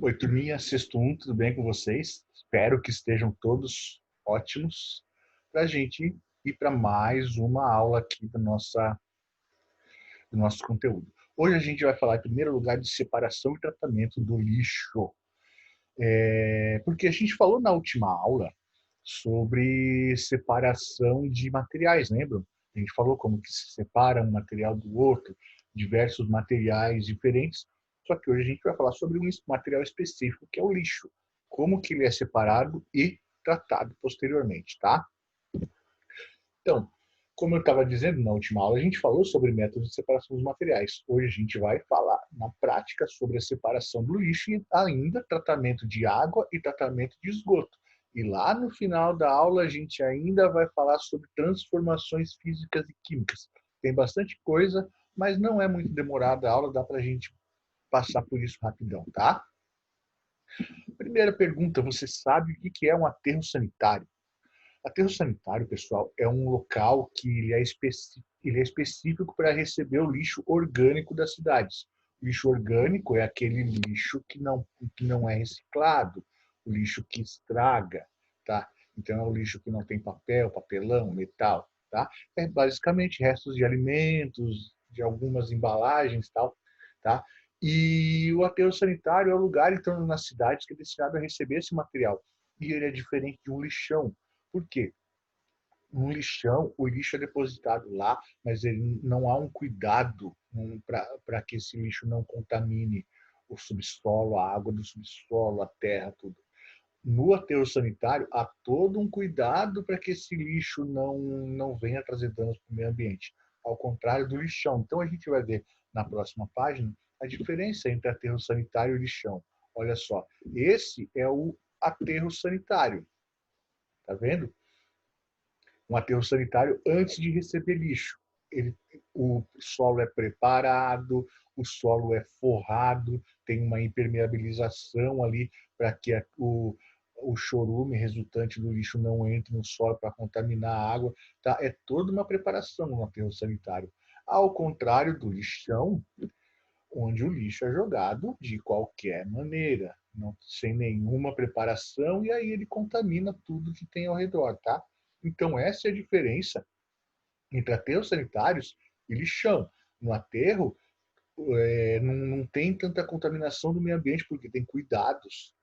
Oi, turminha, sexto um, tudo bem com vocês? Espero que estejam todos ótimos para a gente ir para mais uma aula aqui do nosso conteúdo. Hoje a gente vai falar, em primeiro lugar, de separação e tratamento do lixo. Porque a gente falou na última aula sobre separação de materiais, lembram? A gente falou como que se separa um material do outro, diversos materiais diferentes, só que hoje a gente vai falar sobre um material específico, que é o lixo. Como que ele é separado e tratado posteriormente, tá? Então, como eu estava dizendo na última aula, a gente falou sobre métodos de separação dos materiais. Hoje a gente vai falar na prática sobre a separação do lixo e ainda tratamento de água e tratamento de esgoto. E lá no final da aula a gente ainda vai falar sobre transformações físicas e químicas. Tem bastante coisa, mas não é muito demorada a aula, dá para a gente passar por isso rapidão, tá? Primeira pergunta, você sabe o que é um aterro sanitário? Aterro sanitário, pessoal, é um local que ele é específico para receber o lixo orgânico das cidades. O lixo orgânico é aquele lixo que não é reciclado, o lixo que estraga, tá? Então é o lixo que não tem papel, papelão, metal, tá? É basicamente restos de alimentos, de algumas embalagens, tal, tá? E o aterro sanitário é o lugar, então, nas cidades que é destinado a receber esse material. E ele é diferente de um lixão. Por quê? No lixão, o lixo é depositado lá, mas ele, não há um cuidado para que esse lixo não contamine o subsolo, a água do subsolo, a terra, tudo. No aterro sanitário, há todo um cuidado para que esse lixo não venha trazer danos para o meio ambiente. Ao contrário do lixão. Então, a gente vai ver na próxima página a diferença entre aterro sanitário e lixão. Olha só, esse é o aterro sanitário. Tá vendo? Um aterro sanitário antes de receber lixo. O solo é preparado, o solo é forrado, tem uma impermeabilização ali para que o chorume resultante do lixo não entre no solo para contaminar a água. Tá? É toda uma preparação no aterro sanitário. Ao contrário do lixão, onde o lixo é jogado de qualquer maneira, não, sem nenhuma preparação, e aí ele contamina tudo que tem ao redor, tá? Então essa é a diferença entre aterros sanitários e lixão. No aterro, não tem tanta contaminação do meio ambiente, porque tem cuidados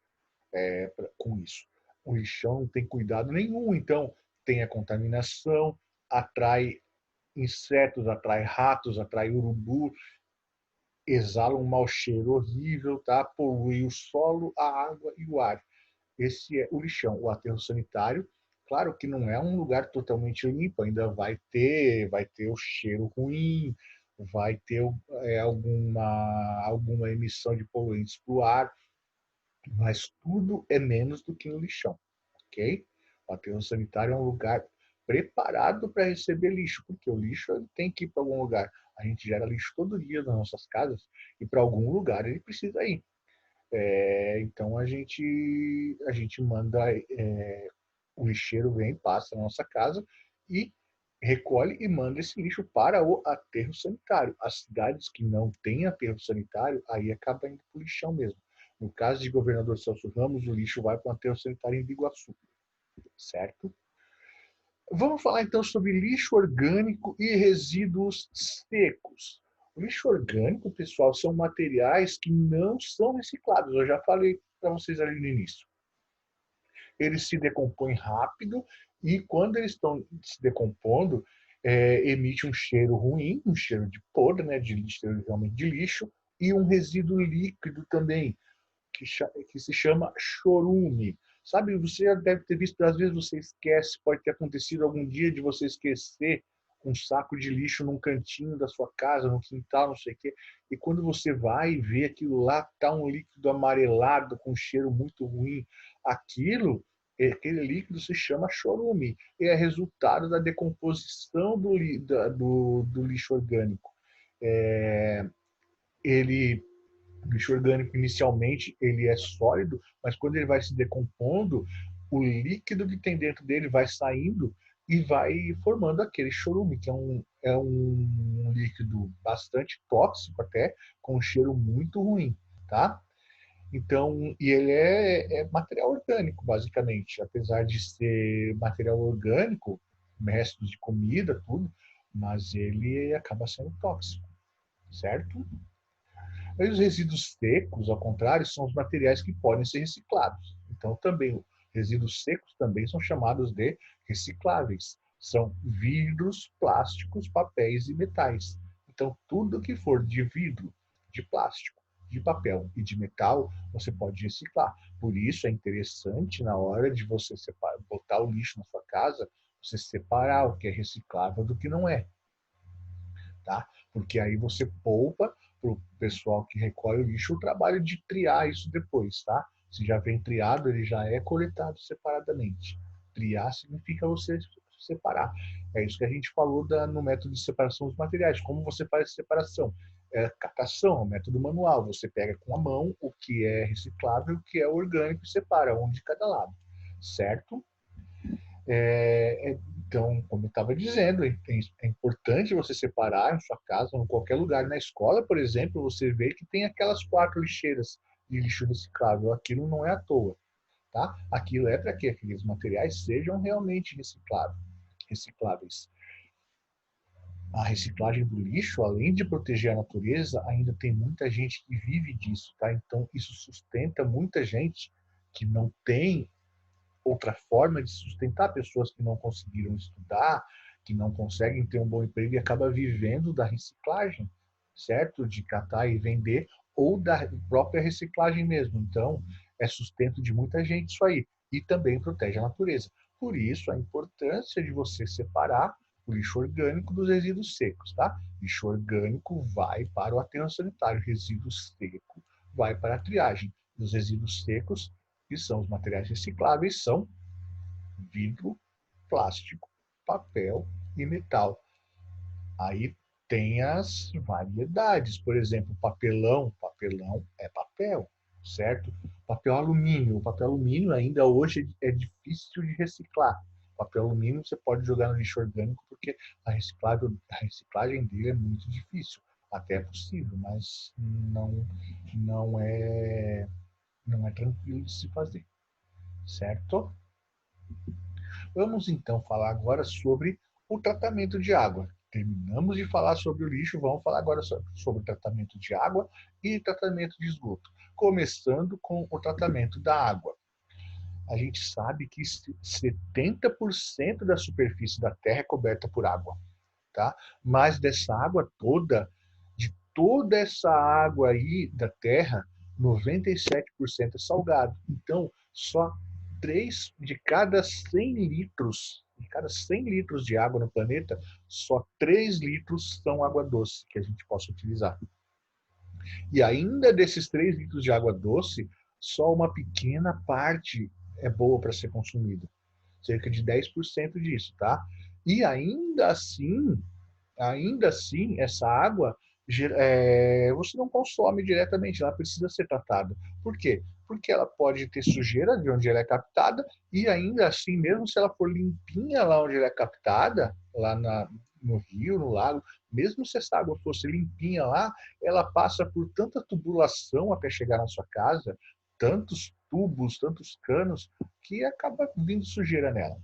com isso. O lixão não tem cuidado nenhum, então tem a contaminação, atrai insetos, atrai ratos, atrai urubu, exala um mau cheiro horrível, tá? Polui o solo, a água e o ar. Esse é o lixão. O aterro sanitário, claro que não é um lugar totalmente limpo, ainda vai ter o cheiro ruim, vai ter alguma emissão de poluentes para o ar, mas tudo é menos do que no lixão, ok? O aterro sanitário é um lugar preparado para receber lixo, porque o lixo ele tem que ir para algum lugar. A gente gera lixo todo dia nas nossas casas e para algum lugar ele precisa ir. Então a gente manda, o lixeiro vem, passa na nossa casa e recolhe e manda esse lixo para o aterro sanitário. As cidades que não têm aterro sanitário, aí acaba indo para o lixão mesmo. No caso de Governador Celso Ramos, o lixo vai para o aterro sanitário em Biguaçu, certo? Vamos falar então sobre lixo orgânico e resíduos secos. O lixo orgânico, pessoal, são materiais que não são reciclados. Eu já falei para vocês ali no início. Eles se decompõem rápido e quando eles estão se decompondo, emite um cheiro ruim, um cheiro de podre, né, de cheiro realmente de lixo, e um resíduo líquido também, que se chama chorume. Sabe, você já deve ter visto, às vezes você esquece, pode ter acontecido algum dia de você esquecer um saco de lixo num cantinho da sua casa, no quintal, não sei o quê, e quando você vai e vê aquilo lá, tá um líquido amarelado com um cheiro muito ruim, aquele líquido se chama chorume, e é resultado da decomposição do lixo orgânico. É, ele O lixo orgânico inicialmente ele é sólido, mas quando ele vai se decompondo, o líquido que tem dentro dele vai saindo e vai formando aquele chorume, que é líquido bastante tóxico até, com um cheiro muito ruim, tá? Então, e ele é material orgânico, basicamente, apesar de ser material orgânico, restos de comida, tudo, mas ele acaba sendo tóxico, certo? Aí os resíduos secos, ao contrário, são os materiais que podem ser reciclados. Então, também, resíduos secos também são chamados de recicláveis. São vidros, plásticos, papéis e metais. Então, tudo que for de vidro, de plástico, de papel e de metal, você pode reciclar. Por isso é interessante, na hora de você separar, botar o lixo na sua casa, você separar o que é reciclável do que não é, tá? Porque aí você poupa para o pessoal que recolhe o lixo o trabalho de triar isso depois, tá? Se já vem triado, ele já é coletado separadamente. Triar significa você separar. É isso que a gente falou no método de separação dos materiais. Como você faz a separação? É catação, é um método manual. Você pega com a mão o que é reciclável, o que é orgânico e separa um de cada lado, certo? Então, como eu estava dizendo, é importante você separar em sua casa, em qualquer lugar. Na escola, por exemplo, você vê que tem aquelas 4 lixeiras de lixo reciclável. Aquilo não é à toa, tá? Aquilo é para que aqueles materiais sejam realmente recicláveis. A reciclagem do lixo, além de proteger a natureza, ainda tem muita gente que vive disso, tá? Então, isso sustenta muita gente que não tem outra forma de sustentar pessoas que não conseguiram estudar, que não conseguem ter um bom emprego e acaba vivendo da reciclagem, certo? De catar e vender, ou da própria reciclagem mesmo. Então, é sustento de muita gente isso aí. E também protege a natureza. Por isso, a importância de você separar o lixo orgânico dos resíduos secos, tá? Lixo orgânico vai para o aterro sanitário, resíduo seco vai para a triagem. Os resíduos secos, que são os materiais recicláveis, são vidro, plástico, papel e metal. Aí tem as variedades, por exemplo, papelão, papelão é papel, certo? O papel alumínio ainda hoje é difícil de reciclar. O papel alumínio você pode jogar no lixo orgânico porque a reciclagem dele é muito difícil. Até é possível, mas não é não é tranquilo de se fazer, certo? Vamos então falar agora sobre o tratamento de água. Terminamos de falar sobre o lixo, vamos falar agora sobre o tratamento de água e tratamento de esgoto. Começando com o tratamento da água. A gente sabe que 70% da superfície da Terra é coberta por água, tá? Mas dessa água toda, de toda essa água aí da Terra, 97% é salgado. Então, só 3 de cada 100 litros de água no planeta, só 3 litros são água doce que a gente possa utilizar. E ainda desses 3 litros de água doce, só uma pequena parte é boa para ser consumida. Cerca de 10% disso, tá? E ainda assim, essa água você não consome diretamente, ela precisa ser tratada. Por quê? Porque ela pode ter sujeira de onde ela é captada e ainda assim, mesmo se ela for limpinha lá onde ela é captada, no rio, no lago, mesmo se essa água fosse limpinha lá, ela passa por tanta tubulação até chegar na sua casa, tantos tubos, tantos canos, que acaba vindo sujeira nela.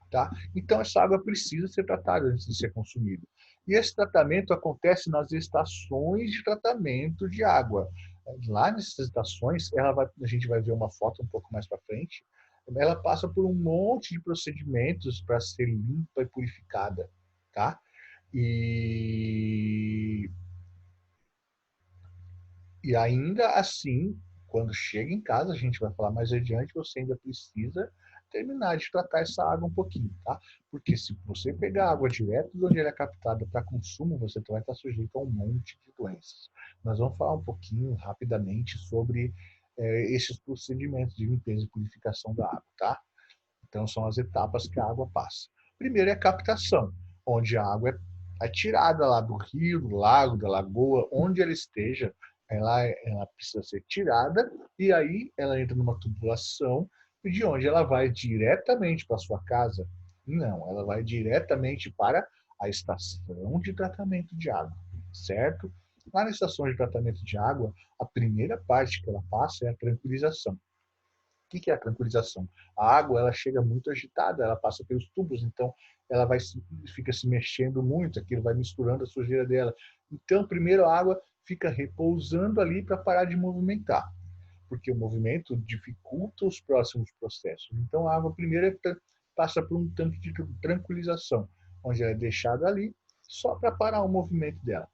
Tá? Então, essa água precisa ser tratada antes de ser consumida. E esse tratamento acontece nas estações de tratamento de água. Lá nessas estações, a gente vai ver uma foto um pouco mais para frente, ela passa por um monte de procedimentos para ser limpa e purificada. Tá? E, e ainda assim, quando chega em casa, a gente vai falar mais adiante, você ainda precisa terminar de tratar essa água um pouquinho, tá? Porque se você pegar água direto de onde ela é captada para consumo, você vai estar sujeito a um monte de doenças. Nós vamos falar um pouquinho rapidamente sobre esses procedimentos de limpeza e purificação da água, tá? Então são as etapas que a água passa. Primeiro é a captação, onde a água é tirada lá do rio, do lago, da lagoa, onde ela esteja, ela precisa ser tirada e aí ela entra numa tubulação de onde ela vai diretamente para a sua casa. Não, ela vai diretamente para a estação de tratamento de água, certo? Lá na estação de tratamento de água, a primeira parte que ela passa é a tranquilização. O que é a tranquilização? A água ela chega muito agitada, ela passa pelos tubos, então ela fica se mexendo muito, aquilo vai misturando a sujeira dela. Então, primeiro a água fica repousando ali para parar de movimentar, porque o movimento dificulta os próximos processos. Então, a água primeiro passa por um tanque de tranquilização, onde ela é deixada ali só para parar o movimento dela.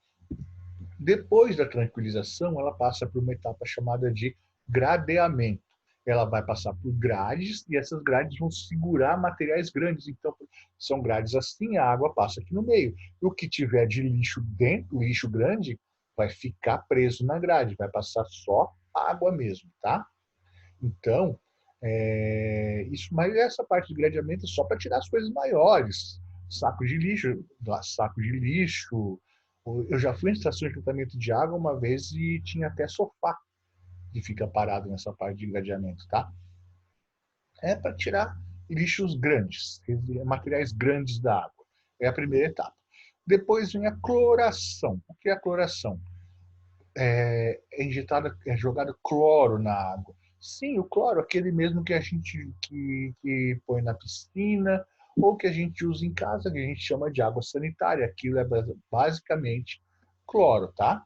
Depois da tranquilização, ela passa por uma etapa chamada de gradeamento. Ela vai passar por grades e essas grades vão segurar materiais grandes. Então, são grades assim, a água passa aqui no meio. E o que tiver de lixo dentro, lixo grande, vai ficar preso na grade, vai passar só água mesmo, tá? Então, mas essa parte de gradeamento é só para tirar as coisas maiores. Saco de lixo. Eu já fui em estação de tratamento de água uma vez e tinha até sofá que fica parado nessa parte de gradeamento, tá? É para tirar lixos grandes, materiais grandes da água. É a primeira etapa. Depois vem a cloração. O que é a cloração? É jogado cloro na água. Sim, o cloro, aquele mesmo que a gente que põe na piscina ou que a gente usa em casa, que a gente chama de água sanitária. Aquilo é basicamente cloro, tá?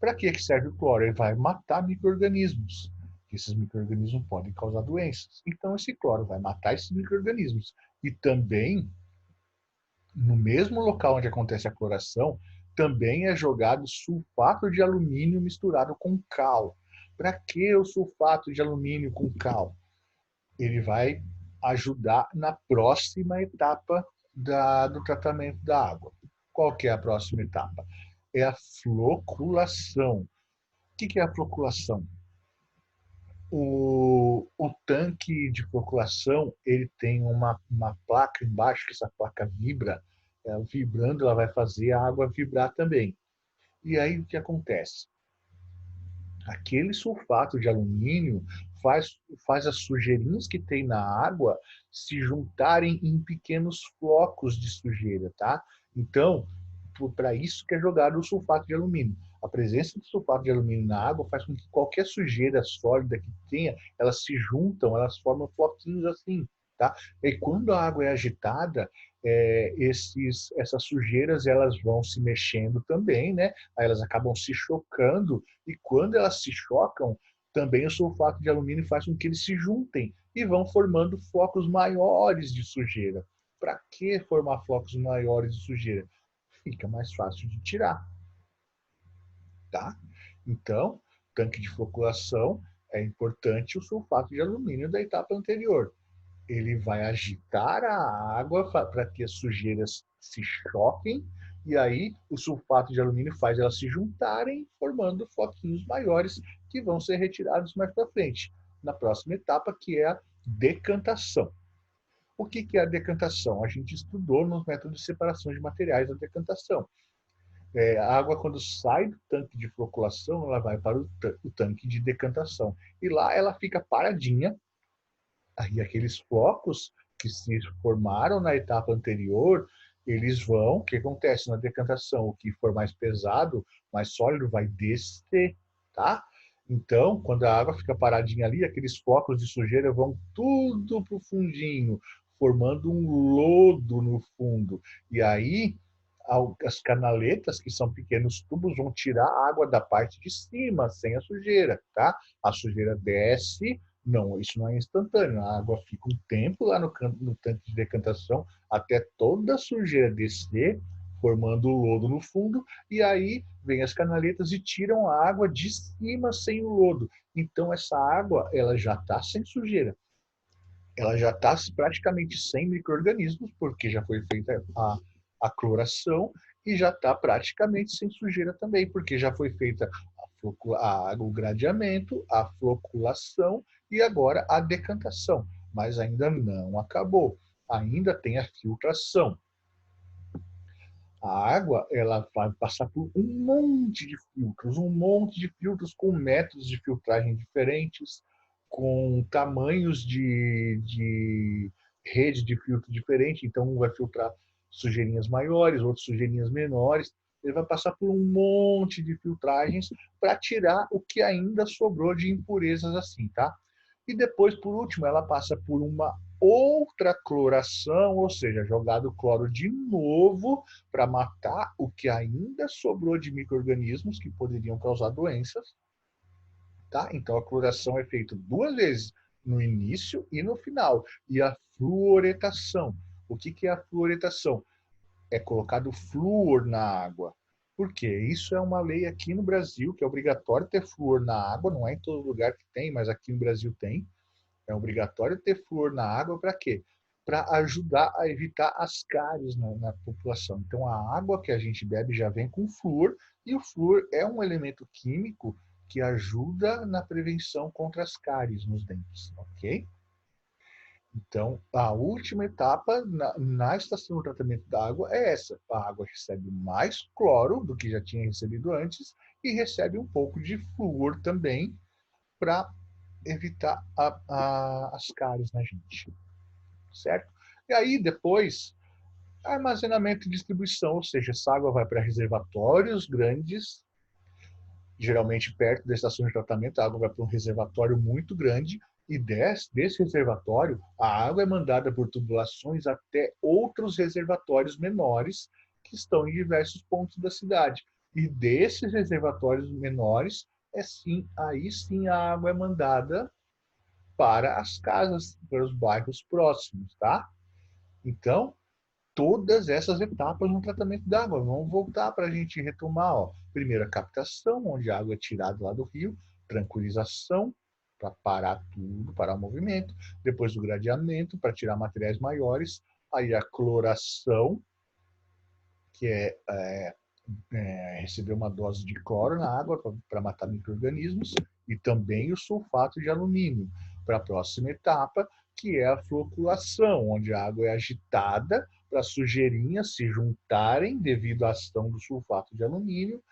Para que serve o cloro? Ele vai matar micro-organismos. Esses micro-organismos podem causar doenças. Então, esse cloro vai matar esses micro-organismos. E também, no mesmo local onde acontece a cloração, também é jogado sulfato de alumínio misturado com cal. Para que o sulfato de alumínio com cal? Ele vai ajudar na próxima etapa do tratamento da água. Qual que é a próxima etapa? É a floculação. O que é a floculação? O tanque de floculação ele tem uma placa embaixo, que essa placa vibra. Ela vibrando, ela vai fazer a água vibrar também. E aí o que acontece? Aquele sulfato de alumínio faz as sujeirinhas que tem na água se juntarem em pequenos flocos de sujeira, tá? Então, para isso que é jogado o sulfato de alumínio. A presença do sulfato de alumínio na água faz com que qualquer sujeira sólida que tenha, elas se juntam, elas formam floquinhos assim, tá? E quando a água é agitada, essas sujeiras elas vão se mexendo também, né? Aí elas acabam se chocando e quando elas se chocam, também o sulfato de alumínio faz com que eles se juntem e vão formando flocos maiores de sujeira. Para que formar flocos maiores de sujeira? Fica mais fácil de tirar, tá? Então, tanque de floculação é importante o sulfato de alumínio da etapa anterior. Ele vai agitar a água para que as sujeiras se choquem e aí o sulfato de alumínio faz elas se juntarem, formando floquinhos maiores que vão ser retirados mais para frente, na próxima etapa, que é a decantação. O que é a decantação? A gente estudou nos métodos de separação de materiais a decantação. A água, quando sai do tanque de floculação, ela vai para o tanque de decantação. E lá ela fica paradinha. Aí aqueles flocos que se formaram na etapa anterior, eles vão, o que acontece na decantação? O que for mais pesado, mais sólido, vai descer, tá? Então, quando a água fica paradinha ali, aqueles flocos de sujeira vão tudo para o fundinho, formando um lodo no fundo. E aí, as canaletas, que são pequenos tubos, vão tirar a água da parte de cima, sem a sujeira, tá? A sujeira desce, não, isso não é instantâneo. A água fica um tempo lá no tanque de decantação até toda a sujeira descer, formando o lodo no fundo, e aí vem as canaletas e tiram a água de cima sem o lodo. Então essa água ela já está sem sujeira. Ela já está praticamente sem micro-organismos, porque já foi feita a cloração, e já está praticamente sem sujeira também, porque já foi feita o gradeamento, a floculação e agora a decantação. Mas ainda não acabou. Ainda tem a filtração. A água ela vai passar por um monte de filtros com métodos de filtragem diferentes, com tamanhos de rede de filtro diferente. Então, um vai filtrar sujeirinhas maiores, outros sujeirinhas menores. ele vai passar por um monte de filtragens para tirar o que ainda sobrou de impurezas assim, tá? E depois, por último, ela passa por uma outra cloração, ou seja, jogado cloro de novo para matar o que ainda sobrou de micro-organismos que poderiam causar doenças, tá? Então a cloração é feita 2 vezes, no início e no final. E a fluoretação. O que é a fluoretação? É colocado flúor na água. Por quê? Isso é uma lei aqui no Brasil, que é obrigatório ter flúor na água, não é em todo lugar que tem, mas aqui no Brasil tem. É obrigatório ter flúor na água para quê? Para ajudar a evitar as cáries na população. Então, a água que a gente bebe já vem com flúor, e o flúor é um elemento químico que ajuda na prevenção contra as cáries nos dentes, ok? Então, a última etapa na estação de tratamento da água é essa. A água recebe mais cloro do que já tinha recebido antes e recebe um pouco de flúor também para evitar as cáries na gente, certo? E aí, depois, armazenamento e distribuição, ou seja, essa água vai para reservatórios grandes, geralmente perto da estação de tratamento, a água vai para um reservatório muito grande, e desse reservatório, a água é mandada por tubulações até outros reservatórios menores que estão em diversos pontos da cidade. E desses reservatórios menores, aí sim a água é mandada para as casas, para os bairros próximos, tá? Então, todas essas etapas no tratamento da água. Vamos voltar para a gente retomar. Ó. Primeiro, a captação, onde a água é tirada lá do rio. Tranquilização, para parar tudo, parar o movimento. Depois, o gradeamento, para tirar materiais maiores. Aí, a cloração, que é receber uma dose de cloro na água para matar micro-organismos. E também o sulfato de alumínio, para a próxima etapa, que é a floculação, onde a água é agitada para as sujeirinhas se juntarem devido à ação do sulfato de alumínio.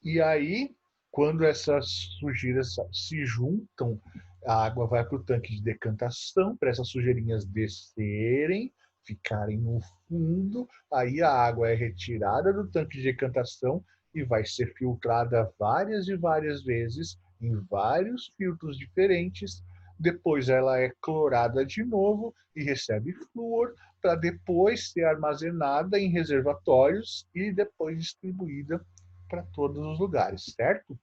E aí, quando essas sujeiras se juntam, a água vai para o tanque de decantação, para essas sujeirinhas descerem, ficarem no fundo. Aí a água é retirada do tanque de decantação e vai ser filtrada várias e várias vezes em vários filtros diferentes. Depois ela é clorada de novo e recebe flúor para depois ser armazenada em reservatórios e depois distribuída para todos os lugares, certo?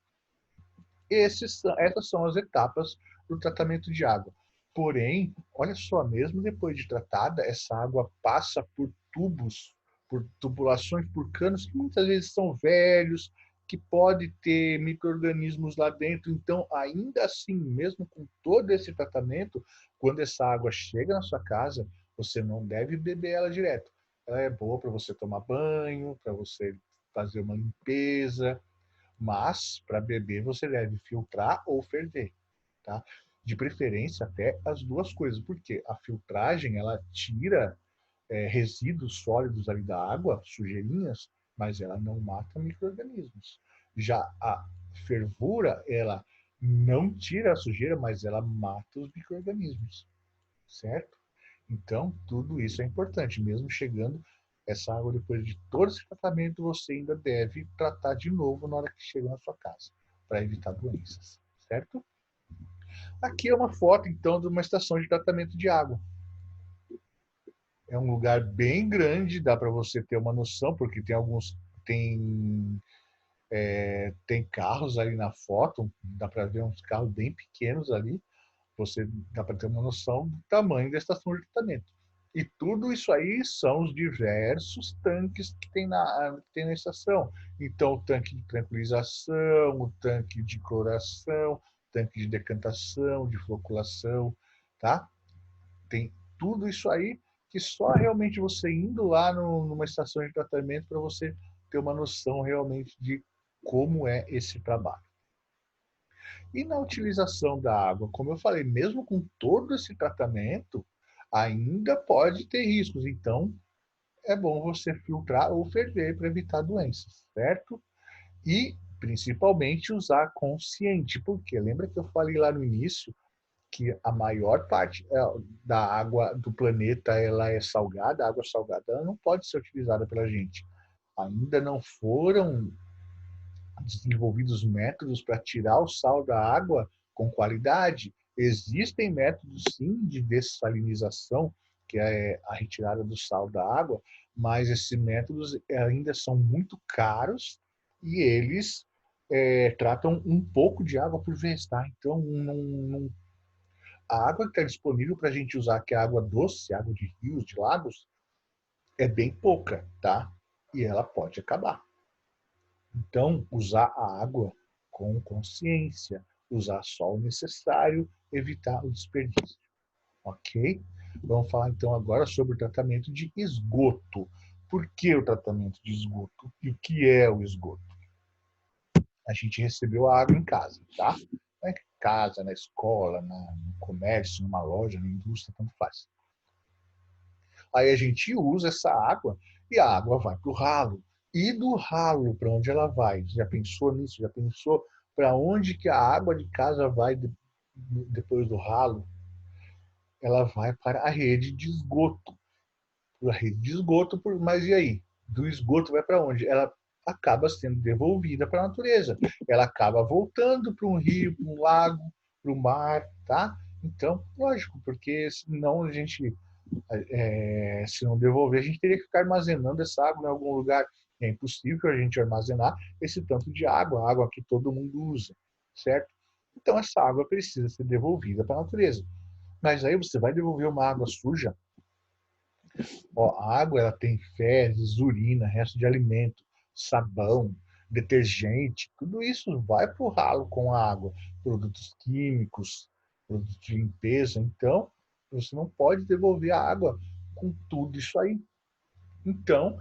Essas são as etapas do tratamento de água. Porém, olha só, mesmo depois de tratada, essa água passa por tubos, por tubulações, por canos que muitas vezes são velhos, que pode ter micro-organismos lá dentro. Então, ainda assim, mesmo com todo esse tratamento, quando essa água chega na sua casa, você não deve beber ela direto. Ela é boa para você tomar banho, para você fazer uma limpeza, mas para beber você deve filtrar ou ferver, tá? De preferência até as duas coisas, porque a filtragem ela tira resíduos sólidos ali da água, sujeirinhas, mas ela não mata micro-organismos. Já a fervura, ela não tira a sujeira, mas ela mata os micro-organismos, certo? Então, tudo isso é importante. Mesmo chegando essa água, depois de todo esse tratamento, você ainda deve tratar de novo na hora que chega na sua casa, para evitar doenças, certo? Aqui é uma foto, então, de uma estação de tratamento de água. É um lugar bem grande, dá para você ter uma noção, porque tem tem carros ali na foto, dá para ver uns carros bem pequenos ali, você dá para ter uma noção do tamanho da estação de tratamento. E tudo isso aí são os diversos tanques que tem na estação. Então, o tanque de tranquilização, o tanque de cloração, tanque de decantação, de floculação, tá? Tem tudo isso aí que só realmente você indo lá numa estação de tratamento para você ter uma noção realmente de como é esse trabalho. E na utilização da água, como eu falei, mesmo com todo esse tratamento, ainda pode ter riscos. Então, é bom você filtrar ou ferver para evitar doenças, certo? E, principalmente, usar consciente, porque lembra que eu falei lá no início que a maior parte da água do planeta ela é salgada, a água salgada ela não pode ser utilizada pela gente. Ainda não foram desenvolvidos métodos para tirar o sal da água com qualidade. Existem métodos, sim, de dessalinização, que é a retirada do sal da água, mas esses métodos ainda são muito caros e eles tratam um pouco de água por vez, tá? Então, a água que está disponível para a gente usar, que é água doce, água de rios, de lagos, é bem pouca, tá? E ela pode acabar. Então, usar a água com consciência, usar só o necessário, evitar o desperdício, ok? Vamos falar então agora sobre o tratamento de esgoto. Por que o tratamento de esgoto? E o que é o esgoto? A gente recebeu a água em casa, tá? Na casa, na escola, no comércio, numa loja, na indústria, tanto faz. Aí a gente usa essa água e a água vai para o ralo. E do ralo, para onde ela vai? Já pensou nisso? Já pensou para onde que a água de casa vai depois do ralo? Ela vai para a rede de esgoto. A rede de esgoto, mas e aí? Do esgoto vai para onde? Ela acaba sendo devolvida para a natureza. Ela acaba voltando para um rio, para um lago, para o mar, tá? Então, lógico, porque senão a gente se não devolver, a gente teria que ficar armazenando essa água em algum lugar. É impossível a gente armazenar esse tanto de água, a água que todo mundo usa, certo? Então essa água precisa ser devolvida para a natureza. Mas aí você vai devolver uma água suja? Ó, a água ela tem fezes, urina, resto de alimento, sabão, detergente, tudo isso vai para o ralo com a água, produtos químicos, produtos de limpeza. Então, você não pode devolver a água com tudo isso aí. Então,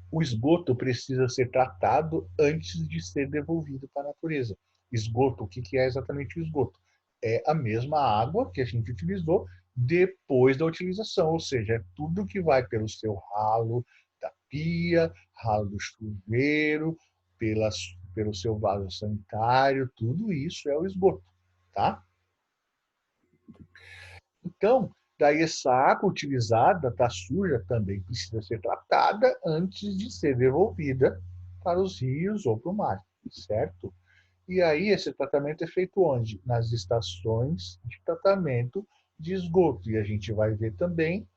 o esgoto precisa ser tratado antes de ser devolvido para a natureza. Esgoto, o que é exatamente o esgoto? É a mesma água que a gente utilizou depois da utilização, ou seja, é tudo que vai pelo seu ralo da pia, ralo do chuveiro, pelo seu vaso sanitário, tudo isso é o esgoto, tá? Então, daí essa água utilizada, está suja, também precisa ser tratada antes de ser devolvida para os rios ou para o mar, certo? E aí esse tratamento é feito onde? Nas estações de tratamento de esgoto. E a gente vai ver também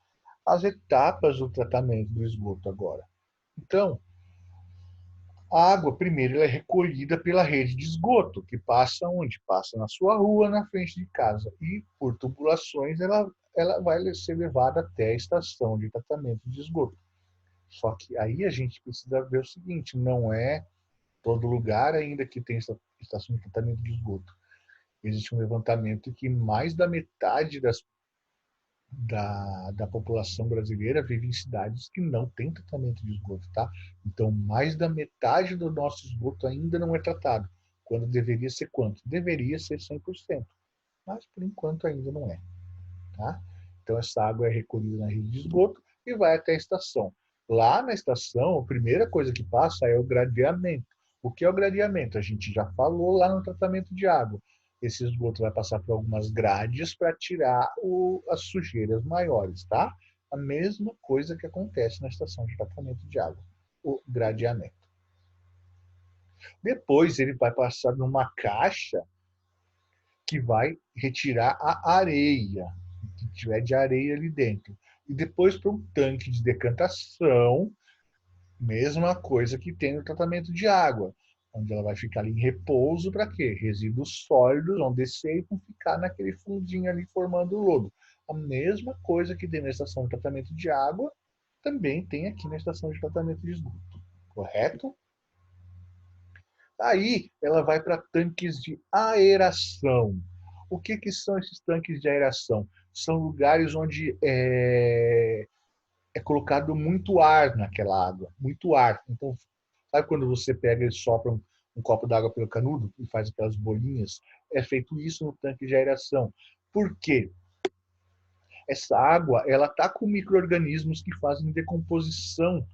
as etapas do tratamento do esgoto agora. Então, a água, primeiro, ela é recolhida pela rede de esgoto, que passa onde? Passa na sua rua, na frente de casa. E, por tubulações, ela vai ser levada até a estação de tratamento de esgoto. Só que aí a gente precisa ver o seguinte, não é todo lugar ainda que tem estação de tratamento de esgoto. Existe um levantamento que mais da metade da população brasileira vive em cidades que não têm tratamento de esgoto, tá? Então, mais da metade do nosso esgoto ainda não é tratado, quando deveria ser quanto? Deveria ser 100%, mas por enquanto ainda não é, tá? Então, essa água é recolhida na rede de esgoto e vai até a estação. Lá na estação, a primeira coisa que passa é o gradeamento. O que é o gradeamento? A gente já falou lá no tratamento de água. Esse esgoto vai passar por algumas grades para tirar as sujeiras maiores, tá? A mesma coisa que acontece na estação de tratamento de água, o gradeamento. Depois ele vai passar numa caixa que vai retirar a areia, o que tiver de areia ali dentro. E depois para um tanque de decantação, mesma coisa que tem no tratamento de água, onde ela vai ficar ali em repouso para quê? Resíduos sólidos vão descer e vão ficar naquele fundinho ali formando o lodo. A mesma coisa que tem na estação de tratamento de água, também tem aqui na estação de tratamento de esgoto. Correto? Aí ela vai para tanques de aeração. O que são esses tanques de aeração? São lugares onde é colocado muito ar naquela água, muito ar. Então, sabe quando você pega e sopra um copo d'água pelo canudo e faz aquelas bolinhas? É feito isso no tanque de aeração. Por quê? Essa água, ela está com micro-organismos que fazem decomposição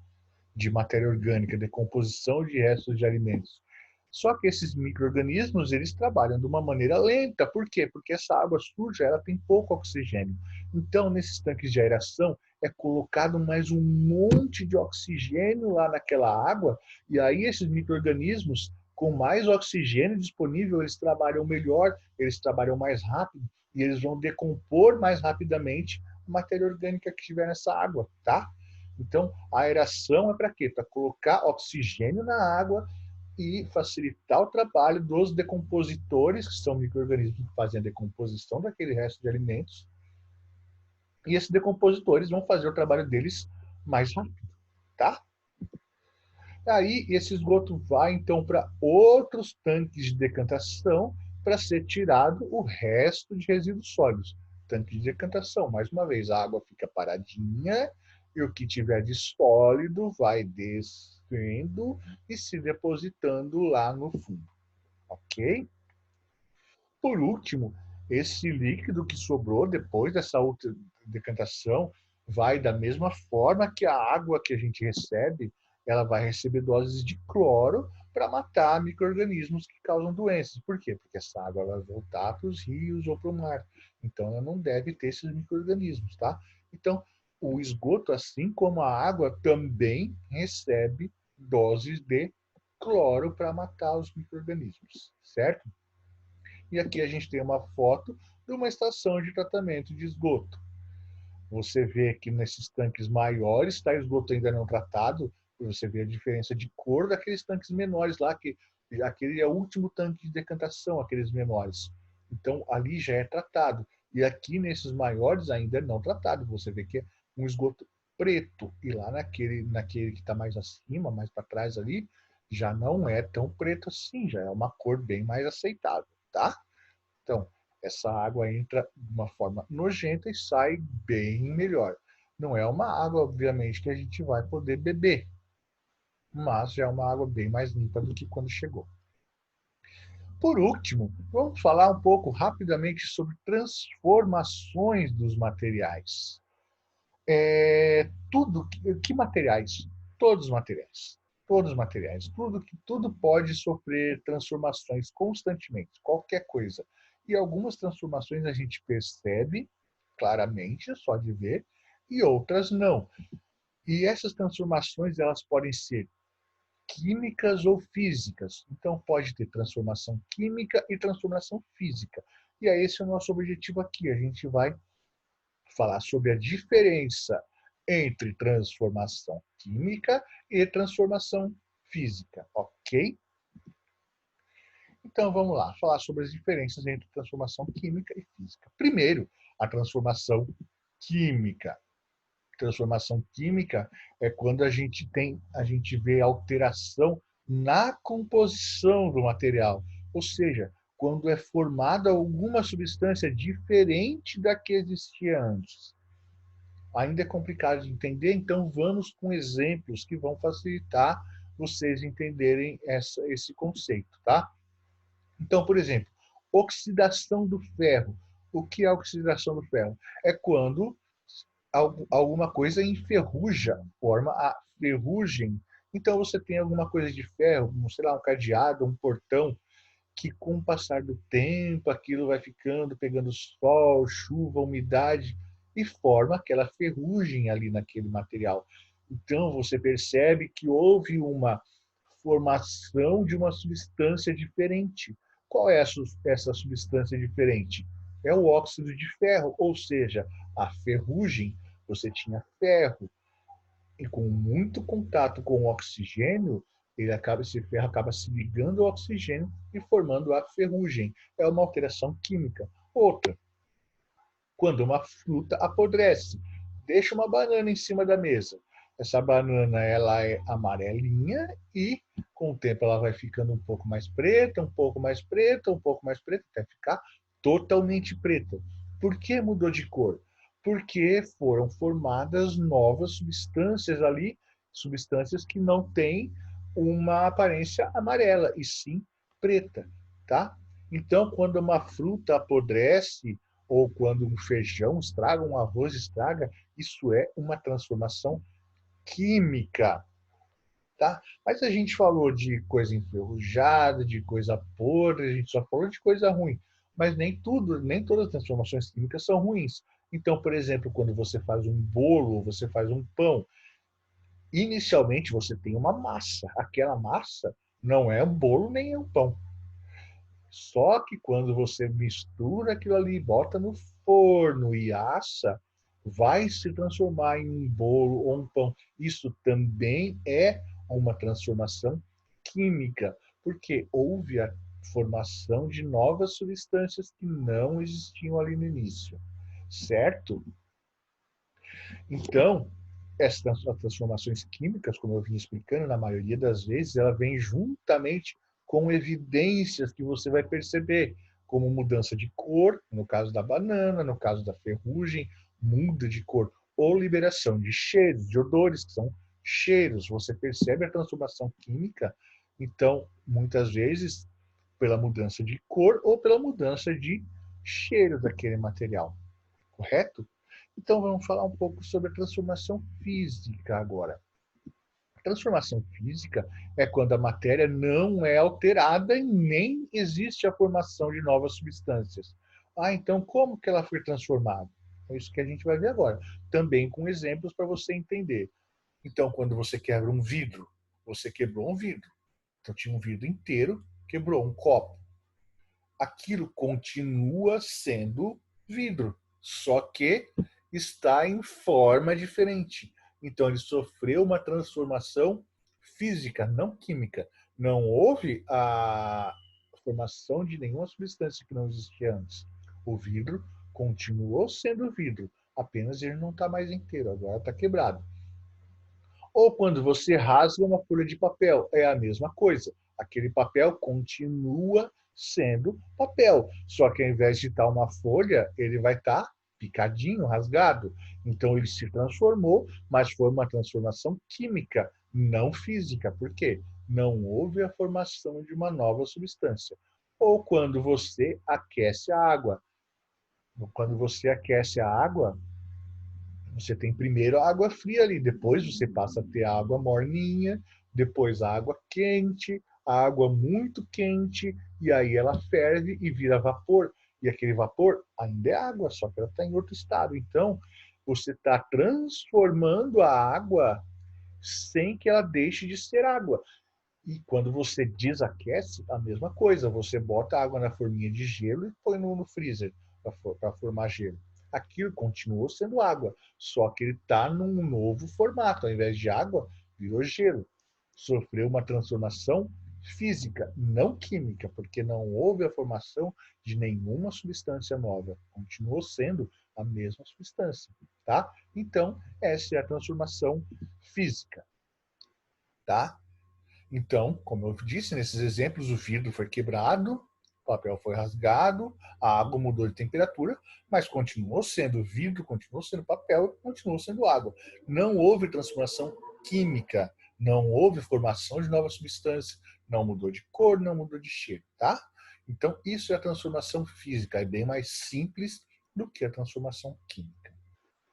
de matéria orgânica, decomposição de restos de alimentos. Só que esses micro-organismos, eles trabalham de uma maneira lenta. Por quê? Porque essa água suja, ela tem pouco oxigênio. Então, nesses tanques de aeração, é colocado mais um monte de oxigênio lá naquela água, e aí esses micro-organismos, com mais oxigênio disponível, eles trabalham melhor, eles trabalham mais rápido, e eles vão decompor mais rapidamente a matéria orgânica que estiver nessa água, tá? Então, a aeração é para quê? Para colocar oxigênio na água e facilitar o trabalho dos decompositores, que são micro-organismos que fazem a decomposição daquele resto de alimentos, e esses decompositores vão fazer o trabalho deles mais rápido, tá? Aí esse esgoto vai então para outros tanques de decantação para ser tirado o resto de resíduos sólidos. Tanque de decantação, mais uma vez, a água fica paradinha e o que tiver de sólido vai descendo e se depositando lá no fundo, ok? Por último, esse líquido que sobrou depois dessa outra decantação vai da mesma forma que a água que a gente recebe, ela vai receber doses de cloro para matar micro-organismos que causam doenças. Por quê? Porque essa água vai voltar para os rios ou para o mar. Então, ela não deve ter esses micro-organismos, tá? Então, o esgoto, assim como a água, também recebe doses de cloro para matar os micro-organismos, certo? E aqui a gente tem uma foto de uma estação de tratamento de esgoto. Você vê que nesses tanques maiores está esgoto ainda não tratado, você vê a diferença de cor daqueles tanques menores lá, que aquele é o último tanque de decantação, aqueles menores. Então ali já é tratado. E aqui nesses maiores ainda é não tratado. Você vê que é um esgoto preto. E lá naquele que está mais acima, mais para trás ali, já não é tão preto assim, já é uma cor bem mais aceitável, tá? Então, essa água entra de uma forma nojenta e sai bem melhor. Não é uma água, obviamente, que a gente vai poder beber, mas já é uma água bem mais limpa do que quando chegou. Por último, vamos falar um pouco rapidamente sobre transformações dos materiais. Que materiais? Todos os materiais. Todos os materiais. Tudo pode sofrer transformações constantemente, qualquer coisa. E algumas transformações a gente percebe claramente, só de ver, e outras não. E essas transformações elas podem ser químicas ou físicas. Então pode ter transformação química e transformação física. E é esse o nosso objetivo aqui. A gente vai falar sobre a diferença entre transformação química e transformação física, ok? Então vamos lá, falar sobre as diferenças entre transformação química e física. Primeiro, a transformação química. Transformação química é quando a gente vê alteração na composição do material, ou seja, quando é formada alguma substância diferente da que existia antes. Ainda é complicado de entender, então vamos com exemplos que vão facilitar vocês entenderem esse conceito, tá? Então, por exemplo, oxidação do ferro. O que é oxidação do ferro? É quando alguma coisa enferruja, forma a ferrugem. Então você tem alguma coisa de ferro, sei lá, um cadeado, um portão, que com o passar do tempo aquilo vai ficando, pegando sol, chuva, umidade e forma aquela ferrugem ali naquele material. Então você percebe que houve uma formação de uma substância diferente. Qual é essa substância diferente? É o óxido de ferro, ou seja, a ferrugem. Você tinha ferro, e com muito contato com o oxigênio, esse ferro acaba se ligando ao oxigênio e formando a ferrugem. É uma alteração química. Outra, quando uma fruta apodrece, deixa uma banana em cima da mesa. Essa banana ela é amarelinha e com o tempo ela vai ficando um pouco mais preta, um pouco mais preta, um pouco mais preta, até ficar totalmente preta. Por que mudou de cor? Porque foram formadas novas substâncias ali, substâncias que não têm uma aparência amarela, e sim preta, tá? Então, quando uma fruta apodrece, ou quando um feijão estraga, um arroz estraga, isso é uma transformação química, tá? Mas a gente falou de coisa enferrujada, de coisa podre, a gente só falou de coisa ruim. Mas nem tudo, nem todas as transformações químicas são ruins. Então, por exemplo, quando você faz um bolo, ou você faz um pão, inicialmente você tem uma massa. Aquela massa não é um bolo nem é um pão. Só que quando você mistura aquilo ali, bota no forno e assa, vai se transformar em um bolo ou um pão. Isso também é uma transformação química, porque houve a formação de novas substâncias que não existiam ali no início, certo? Então, essas transformações químicas, como eu vim explicando, na maioria das vezes, ela vem juntamente com evidências que você vai perceber, como mudança de cor, no caso da banana, no caso da ferrugem, muda de cor, ou liberação de cheiros, de odores, que são cheiros. Você percebe a transformação química, então, muitas vezes, pela mudança de cor ou pela mudança de cheiro daquele material, correto? Então vamos falar um pouco sobre a transformação física agora. A transformação física é quando a matéria não é alterada e nem existe a formação de novas substâncias. Ah, então como que ela foi transformada? É isso que a gente vai ver agora. Também com exemplos para você entender. Então, quando você quebra um vidro, você quebrou um vidro. Então tinha um vidro inteiro, quebrou um copo. Aquilo continua sendo vidro, só que está em forma diferente. Então ele sofreu uma transformação física, não química. Não houve a formação de nenhuma substância que não existia antes. O vidro continuou sendo vidro, apenas ele não está mais inteiro, agora está quebrado. Ou quando você rasga uma folha de papel, é a mesma coisa. Aquele papel continua sendo papel, só que ao invés de estar uma folha, ele vai estar picadinho, rasgado. Então ele se transformou, mas foi uma transformação química, não física. Por quê? Não houve a formação de uma nova substância. Ou quando você aquece a água. Quando você aquece a água, você tem primeiro a água fria ali, depois você passa a ter a água morninha, depois a água quente, a água muito quente, e aí ela ferve e vira vapor. E aquele vapor ainda é água, só que ela está em outro estado. Então, você está transformando a água sem que ela deixe de ser água. E quando você desaquece, a mesma coisa. Você bota a água na forminha de gelo e põe no freezer para formar gelo. Aquilo continuou sendo água, só que ele está num novo formato. Ao invés de água, virou gelo. Sofreu uma transformação física, não química, porque não houve a formação de nenhuma substância nova. Continuou sendo a mesma substância, tá? Então, essa é a transformação física, tá? Então, como eu disse, nesses exemplos, o vidro foi quebrado, o papel foi rasgado, a água mudou de temperatura, mas continuou sendo vidro, continuou sendo papel, continuou sendo água. Não houve transformação química, não houve formação de novas substâncias, não mudou de cor, não mudou de cheiro, tá? Então, isso é a transformação física, é bem mais simples do que a transformação química.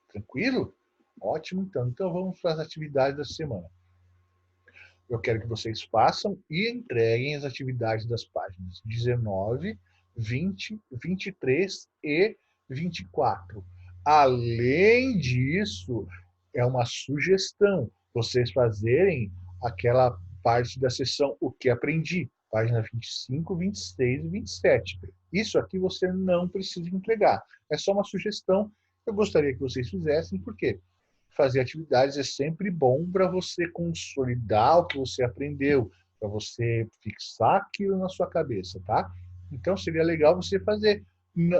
Tranquilo? Ótimo, então. Então, vamos para as atividades da semana. Eu quero que vocês façam e entreguem as atividades das páginas 19, 20, 23 e 24. Além disso, é uma sugestão vocês fazerem aquela parte da sessão O que aprendi, página 25, 26 e 27. Isso aqui você não precisa entregar. É só uma sugestão. Eu gostaria que vocês fizessem, por quê? Fazer atividades é sempre bom para você consolidar o que você aprendeu, para você fixar aquilo na sua cabeça, tá? Então seria legal você fazer,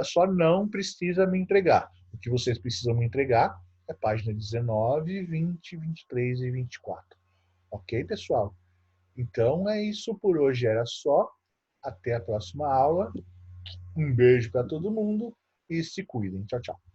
só não precisa me entregar. O que vocês precisam me entregar é página 19, 20, 23 e 24. Ok, pessoal? Então é isso por hoje, era só. Até a próxima aula. Um beijo para todo mundo e se cuidem. Tchau, tchau.